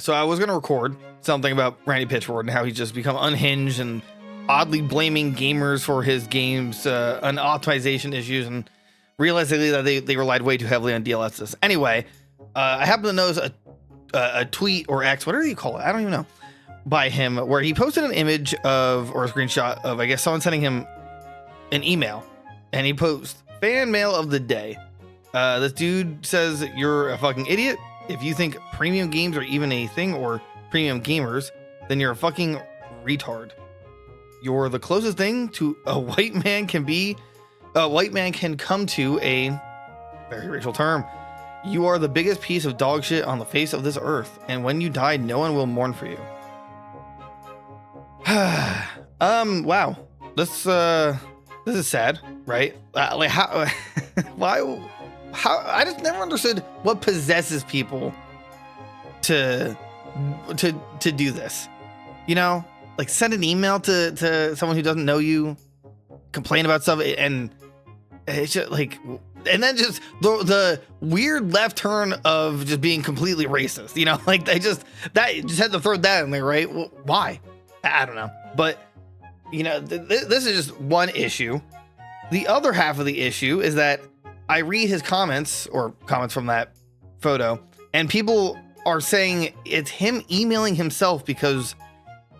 So I was going to record something about Randy Pitchford and how he's just become unhinged and oddly blaming gamers for his games on optimization issues, and realized that they relied way too heavily on DLSS. Anyway, I happen to notice a tweet or X, whatever you call it, I don't even know, by him, where he posted an image of, or a screenshot of, I guess, someone sending him an email, and he posts fan mail of the day. This dude says, "You're a fucking idiot. If you think premium games are even a thing, or premium gamers, then you're a fucking retard. You're the closest thing to a white man can be, a white man can come to a," very racial term, "you are the biggest piece of dog shit on the face of this earth. And when you die, no one will mourn for you." Wow. This is sad, right? Like how, how I just never understood what possesses people to do this. You know, like send an email to someone who doesn't know you, complain about stuff, and it's just like, and then just the weird left turn of just being completely racist. You know, like they just had to throw that in there, right? Well, why? I don't know, but you know, this is just one issue. The other half of the issue is that I read his comments, or comments from that photo, and people are saying it's him emailing himself because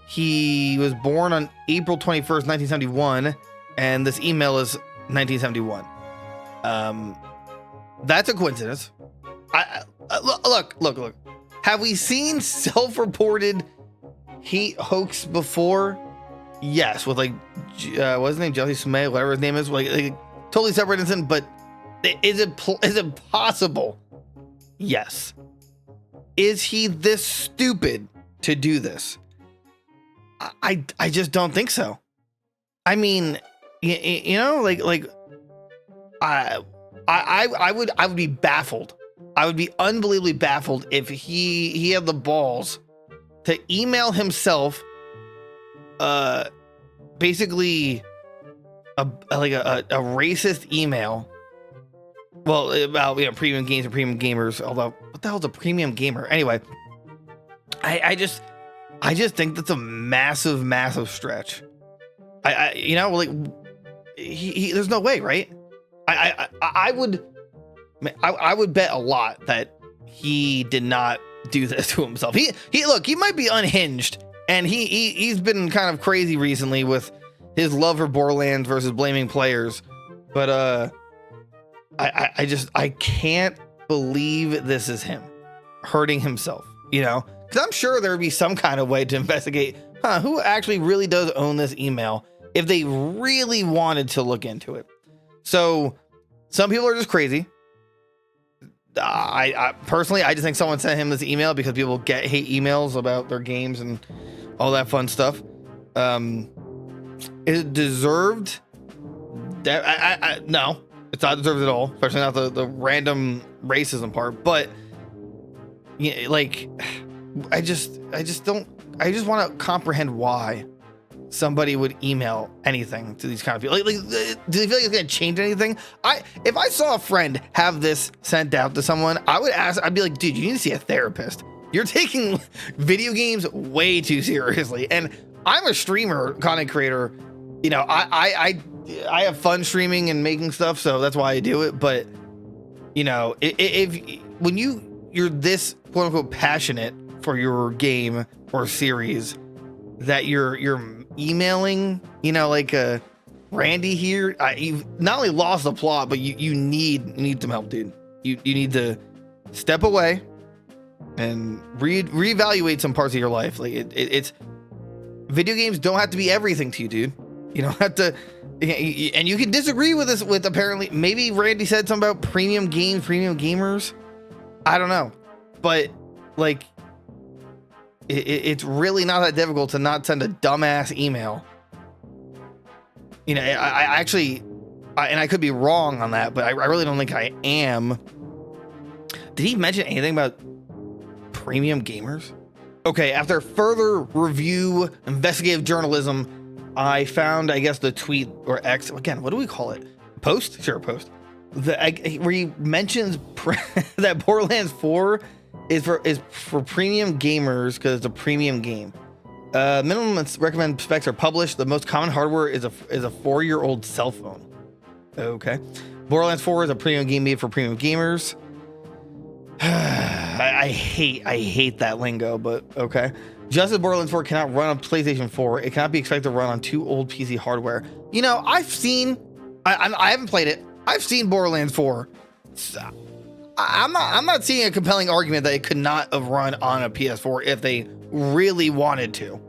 he was born on April 21st, 1971, and this email is 1971. That's a coincidence. Look. Have we seen self-reported hate hoax before? Yes, with like, what's his name? Jelly Sumay, whatever his name is, like totally separate incident, but is it possible? Yes. Is he this stupid to do this? I just don't think so. I mean, you know, like I would be baffled. I would be unbelievably baffled if he had the balls to email himself basically a racist email. Well, about, you know, premium games and premium gamers. Although, what the hell's a premium gamer? Anyway, I just think that's a massive stretch. I you know, like he there's no way, right? I would bet a lot that he did not do this to himself. He might be unhinged, and he's been kind of crazy recently with his love for Borderlands versus blaming players, but I can't believe this is him hurting himself, you know, because I'm sure there would be some kind of way to investigate who actually really does own this email if they really wanted to look into it. So some people are just crazy. I personally, I just think someone sent him this email because people hate emails about their games and all that fun stuff. Is it deserved? That no, it's not deserved at all, especially not the random racism part. But yeah, like I just want to comprehend why somebody would email anything to these kind of people. Like do they feel like it's gonna change anything? If I saw a friend have this sent out to someone, I'd be like, dude, you need to see a therapist. You're taking video games way too seriously. And I'm a streamer, content creator. You know, I have fun streaming and making stuff, so that's why I do it. But you know, when you're this quote unquote passionate for your game or series, that you're emailing, you know, like Randy here, you've not only lost the plot, but you need some help, dude. You need to step away and reevaluate some parts of your life. Like it's video games don't have to be everything to you, dude. You don't have to, and you can disagree with this. With apparently, maybe Randy said something about premium games, premium gamers. I don't know, but like, it's really not that difficult to not send a dumbass email. You know, I actually, and I could be wrong on that, but I really don't think I am. Did he mention anything about premium gamers? Okay, after further review, investigative journalism, I found, I guess, the tweet or X, again, what do we call it? Post? Sure, post. Where he mentions that Borderlands 4 is for premium gamers because it's a premium game. Minimum recommended specs are published. The most common hardware is a 4-year-old cell phone. Okay. Borderlands 4 is a premium game made for premium gamers. I hate that lingo, but okay. Just as Borderlands 4 cannot run on PlayStation 4, it cannot be expected to run on too old PC hardware. You know, I haven't played it. I've seen Borderlands 4. So I'm not seeing a compelling argument that it could not have run on a PS4 if they really wanted to.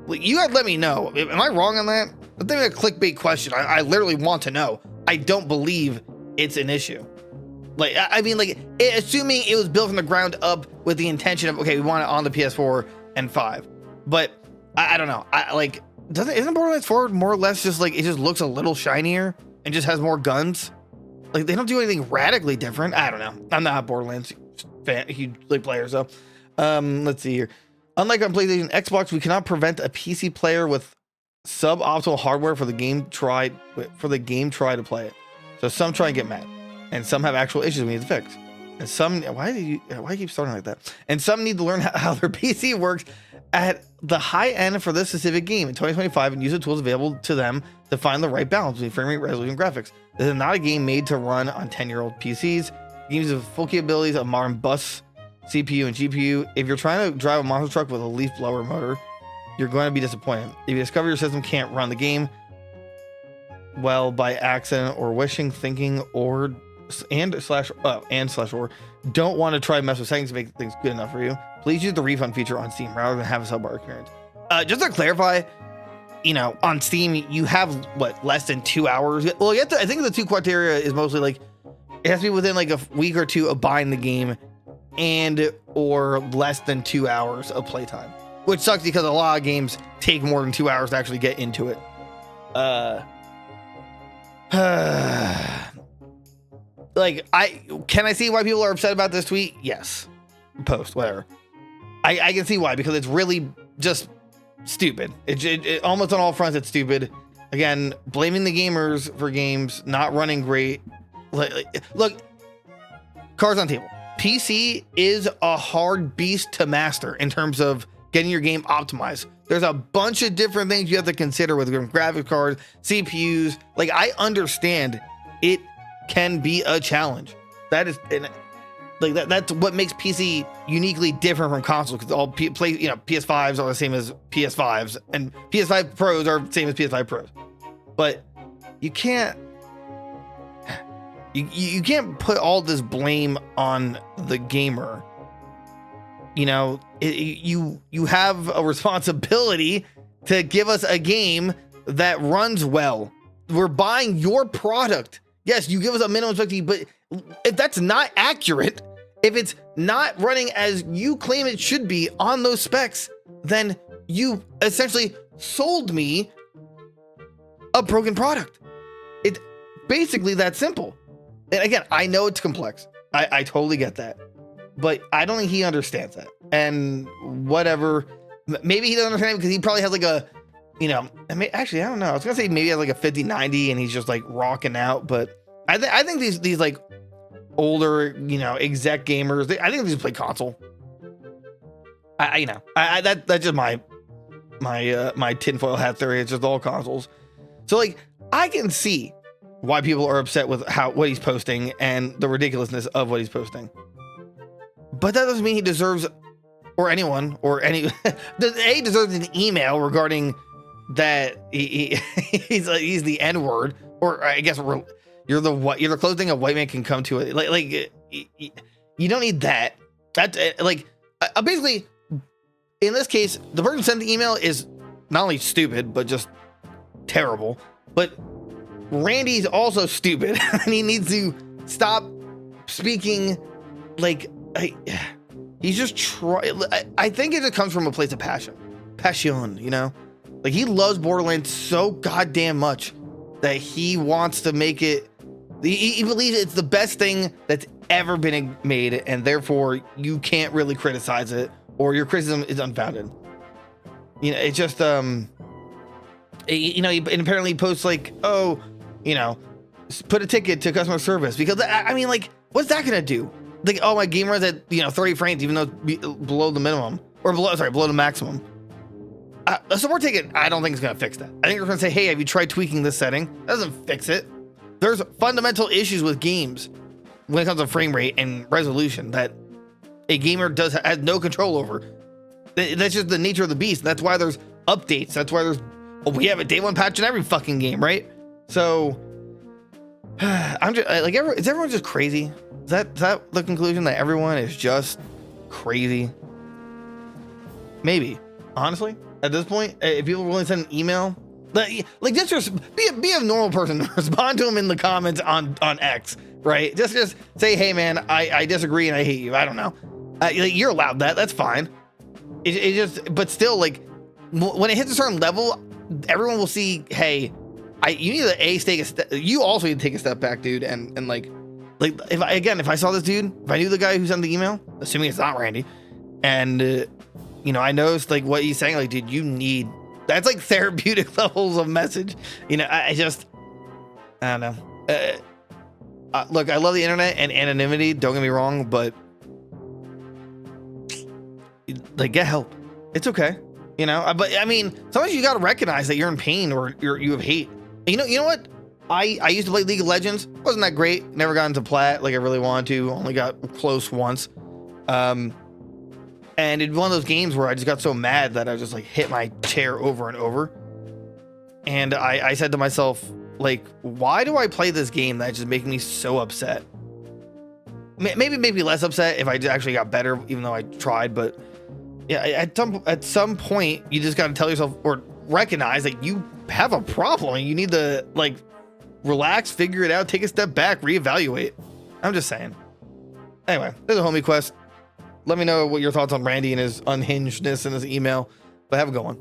You gotta let me know. Am I wrong on that? I think it's a clickbait question. I literally want to know. I don't believe it's an issue. Like, I mean, like, assuming it was built from the ground up with the intention of, okay, we want it on the PS4 and 5. But I don't know. Isn't Borderlands 4 more or less just like, it just looks a little shinier and just has more guns? Like, they don't do anything radically different. I don't know. I'm not a Borderlands fan, huge player, so let's see here. Unlike on PlayStation, Xbox, we cannot prevent a PC player with suboptimal hardware for the game try to play it. So some try and get mad, and some have actual issues we need to fix. And some, why do you keep starting like that? And some need to learn how their PC works at the high end for this specific game in 2025 and use the tools available to them to find the right balance between frame rate, resolution, and graphics. This is not a game made to run on 10-year-old PCs. The game uses full capabilities of modern bus, CPU, and GPU. If you're trying to drive a monster truck with a leaf blower motor, you're going to be disappointed. If you discover your system can't run the game well by accident or wishing, thinking, or don't want to try to mess with settings to make things good enough for you, please use the refund feature on Steam rather than have a subpar experience. Just to clarify, you know, on Steam, you have what, less than 2 hours? Well, I think the 2 criteria is mostly like, it has to be within like a week or two of buying the game and or less than 2 hours of playtime, which sucks because a lot of games take more than 2 hours to actually get into it. Like, can I see why people are upset about this tweet? Yes. Post, whatever. I can see why, because it's really just stupid. It almost on all fronts, it's stupid. Again, blaming the gamers for games not running great. Look, cards on the table. PC is a hard beast to master in terms of getting your game optimized. There's a bunch of different things you have to consider with graphics cards, CPUs. Like, I understand it can be a challenge. That is, like, that's what makes PC uniquely different from consoles, because all PS5s are the same as PS5s, and PS5 Pros are the same as PS5 Pros. But you can't put all this blame on the gamer. You know, you have a responsibility to give us a game that runs well. We're buying your product. Yes, you give us a minimum spec, but if that's not accurate, if it's not running as you claim it should be on those specs, then you essentially sold me a broken product. It's basically that simple. And again, I know it's complex. I totally get that. But I don't think he understands that. And whatever, maybe he doesn't understand it because he probably has like a, actually, I don't know. I was gonna say maybe he has like a 5090 and he's just like rocking out. But I think these like older, exec gamers, I think they just play console. That's just my tinfoil hat theory. It's just all consoles. So like, I can see why people are upset with what he's posting and the ridiculousness of what he's posting. But that doesn't mean he deserves, or anyone, or any, he deserves an email regarding that he's the N-word, or I guess you're the closest thing a white man can come to it. Like you don't need that. That's basically, in this case, the person who sent the email is not only stupid, but just terrible. But Randy's also stupid, and he needs to stop speaking like. He's just trying. I think it just comes from a place of passion, like he loves Borderlands so goddamn much that he wants to make it. He believes it's the best thing that's ever been made, and therefore you can't really criticize it, or your criticism is unfounded. It's just and apparently he posts like, oh, put a ticket to customer service, because I mean, like, what's that gonna do? like, oh, my game runs at 30 frames, even though it's below the minimum, or below the maximum. A support ticket, I don't think it's gonna fix that. I think they're gonna say, hey, have you tried tweaking this setting? That doesn't fix it. There's fundamental issues with games when it comes to frame rate and resolution that a gamer has no control over. That's just the nature of the beast. That's why there's updates. That's why we have a day one patch in every fucking game, right? So I'm just like, is everyone just crazy? Is that the conclusion, that everyone is just crazy? Maybe, honestly, at this point, if people really send an email, like just be a normal person, respond to them in the comments on X, right? Just say, hey man, I disagree and I hate you. I don't know. You're allowed that. That's fine. It just, but still, like, when it hits a certain level, everyone will see, hey, you need to take a step. You also need to take a step back, dude. And like if I saw this dude, if I knew the guy who sent the email, assuming it's not Randy, and I noticed like what he's saying, like, dude, that's like therapeutic levels of message. I don't know. Look, I love the internet and anonymity. Don't get me wrong, but like, get help. It's okay. But I mean, sometimes you got to recognize that you're in pain or you have hate. You know what? I used to play League of Legends. Wasn't that great. Never got into plat like I really wanted to. Only got close once. And it's one of those games where I just got so mad that I just like hit my chair over and over. And I said to myself, like, why do I play this game that's just making me so upset? Maybe make me less upset if I actually got better, even though I tried. But yeah, at some point, you just got to tell yourself or recognize that you have a problem and you need to like relax, figure it out, take a step back, reevaluate. I'm just saying. Anyway, there's a homie quest. Let me know what your thoughts on Randy and his unhingedness in his email, but have a good one.